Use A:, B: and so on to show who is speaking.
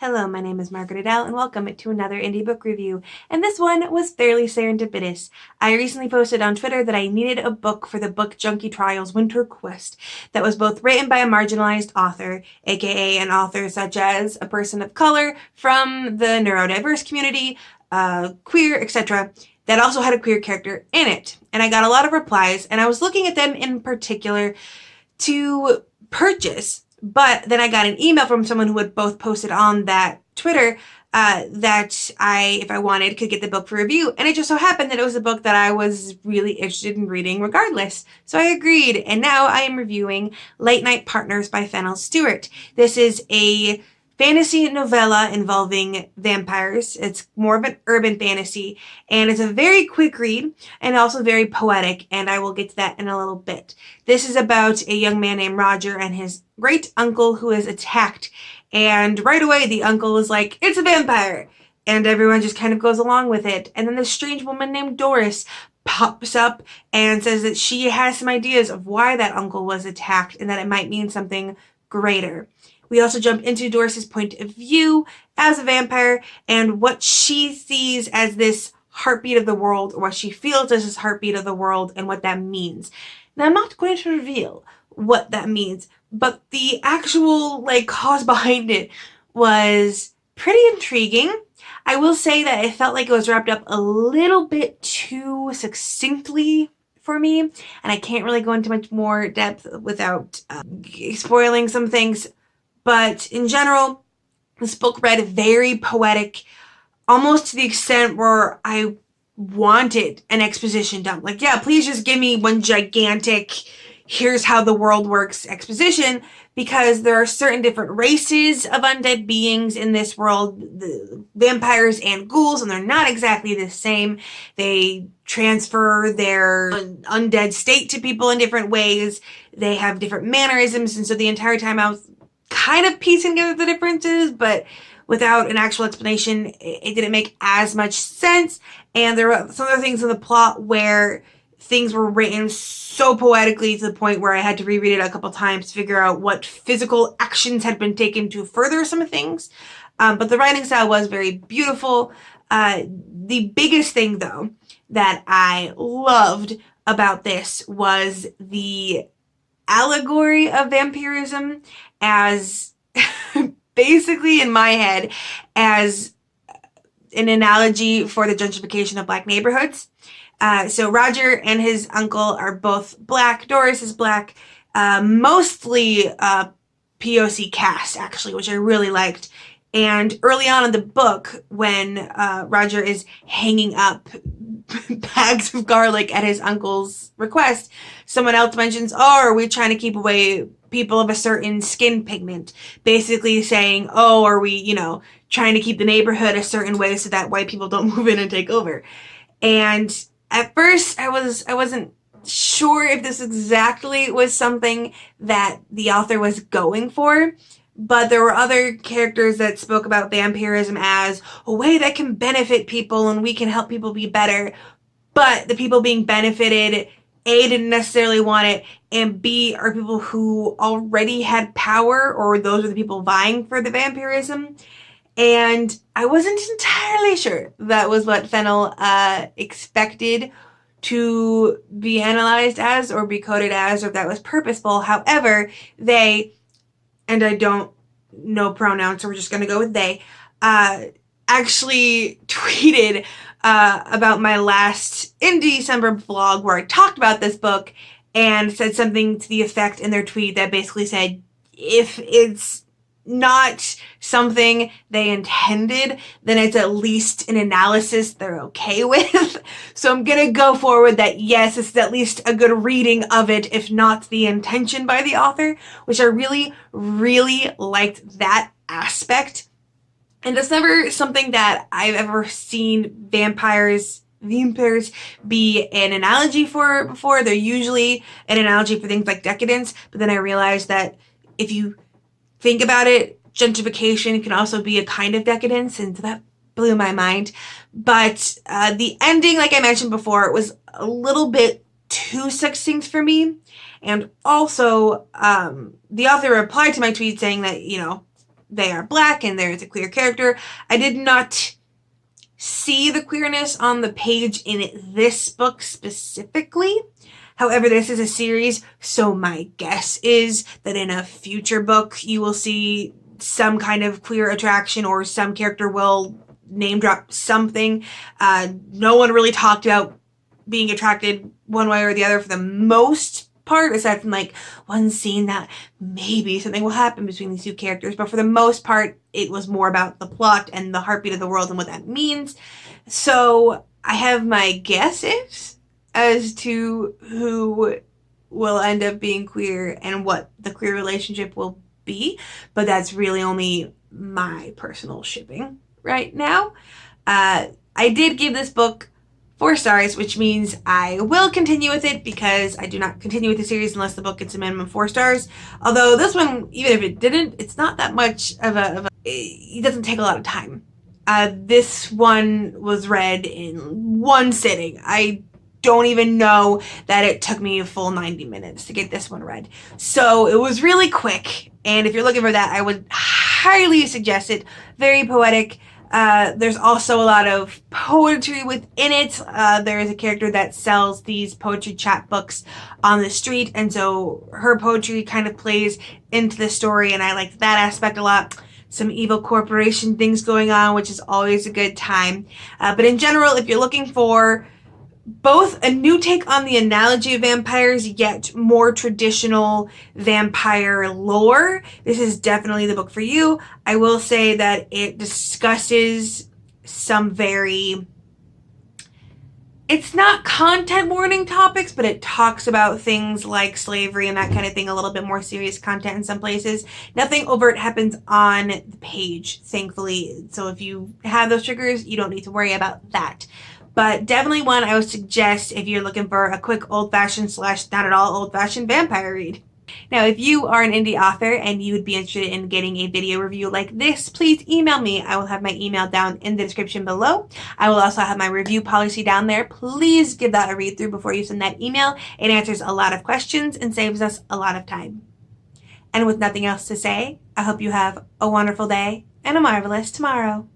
A: Hello, my name is Margaret Adele, and welcome to another indie book review. And this one was fairly serendipitous. I recently posted on Twitter that I needed a book for the Book Junkie Trials Winter Quest that was both written by a marginalized author, aka an author such as a person of color from the neurodiverse community, queer, etc., that also had a queer character in it. And I got a lot of replies, and I was looking at them in particular to purchase. But then I got an email from someone who had both posted on that Twitter that if I wanted, could get the book for review. And it just so happened that it was a book that I was really interested in reading regardless. So I agreed. And now I am reviewing Late Night Partners by Fennel Steuert. This is a fantasy novella involving vampires. It's more of an urban fantasy, and it's a very quick read and also very poetic, and I will get to that in a little bit. This is about a young man named Roger and his great uncle who is attacked, and right away the uncle is like, "It's a vampire!" And everyone just kind of goes along with it. And then this strange woman named Doris pops up and says that she has some ideas of why that uncle was attacked and that it might mean something greater. We also jump into Doris's point of view as a vampire and what she sees as this heartbeat of the world, or what she feels as this heartbeat of the world, and what that means. Now, I'm not going to reveal what that means, but the actual cause behind it was pretty intriguing. I will say that it felt like it was wrapped up a little bit too succinctly for me, and I can't really go into much more depth without spoiling some things. But in general, this book read very poetic, almost to the extent where I wanted an exposition dump. Like, yeah, please just give me one gigantic, here's how the world works exposition, because there are certain different races of undead beings in this world, the vampires and ghouls, and they're not exactly the same. They transfer their undead state to people in different ways. They have different mannerisms, and so the entire time I was kind of piecing together the differences, but without an actual explanation, it didn't make as much sense. And there were some other things in the plot where things were written so poetically to the point where I had to reread it a couple times to figure out what physical actions had been taken to further some things. But the writing style was very beautiful. The biggest thing, though, that I loved about this was the allegory of vampirism as basically in my head as an analogy for the gentrification of black neighborhoods. So Roger and his uncle are both black. Doris is black, mostly POC cast actually, which I really liked. And early on in the book, when Roger is hanging up bags of garlic at his uncle's request, someone else mentions, "Oh, are we trying to keep away people of a certain skin pigment?" Basically saying, "Oh, are we, trying to keep the neighborhood a certain way so that white people don't move in and take over?" And at first, I wasn't sure if this exactly was something that the author was going for. But there were other characters that spoke about vampirism as a way that can benefit people and we can help people be better. But the people being benefited, A, didn't necessarily want it, and B, are people who already had power, or those are the people vying for the vampirism. And I wasn't entirely sure that was what Fennel expected to be analyzed as or be coded as, or if that was purposeful. However, they, and I don't know pronouns, so we're just going to go with they, actually tweeted about my last in December vlog where I talked about this book and said something to the effect in their tweet that basically said, if it's not something they intended, then it's at least an analysis they're okay with. So I'm gonna go forward that yes, it's at least a good reading of it, if not the intention by the author, which I really, really liked that aspect. And it's never something that I've ever seen vampires be an analogy for before. They're usually an analogy for things like decadence, but then I realized that if you think about it, gentrification can also be a kind of decadence, and that blew my mind. But the ending, like I mentioned before, it was a little bit too succinct for me. And also, the author replied to my tweet saying that, they are black and there is a queer character. I did not see the queerness on the page in this book specifically. However, this is a series, so my guess is that in a future book you will see some kind of queer attraction or some character will name drop something. No one really talked about being attracted one way or the other for the most part, aside from like one scene that maybe something will happen between these two characters. But for the most part, it was more about the plot and the heartbeat of the world and what that means. So I have my guesses as to who will end up being queer and what the queer relationship will be, but that's really only my personal shipping right now. I did give this book 4 stars, which means I will continue with it because I do not continue with the series unless the book gets a minimum 4 stars. Although this one, even if it didn't, it's not that much of a it doesn't take a lot of time. This one was read in one sitting. I don't even know that it took me a full 90 minutes to get this one read. So it was really quick. And if you're looking for that, I would highly suggest it. Very poetic. There's also a lot of poetry within it. There is a character that sells these poetry chapbooks on the street. And so her poetry kind of plays into the story. And I liked that aspect a lot. Some evil corporation things going on, which is always a good time. But in general, if you're looking for both a new take on the analogy of vampires, yet more traditional vampire lore, this is definitely the book for you. I will say that it discusses some very, it's not content warning topics, but it talks about things like slavery and that kind of thing, a little bit more serious content in some places. Nothing overt happens on the page, thankfully. So if you have those triggers, you don't need to worry about that. But definitely one I would suggest if you're looking for a quick old-fashioned / not at all old-fashioned vampire read. Now, if you are an indie author and you would be interested in getting a video review like this, please email me. I will have my email down in the description below. I will also have my review policy down there. Please give that a read through before you send that email. It answers a lot of questions and saves us a lot of time. And with nothing else to say, I hope you have a wonderful day and a marvelous tomorrow.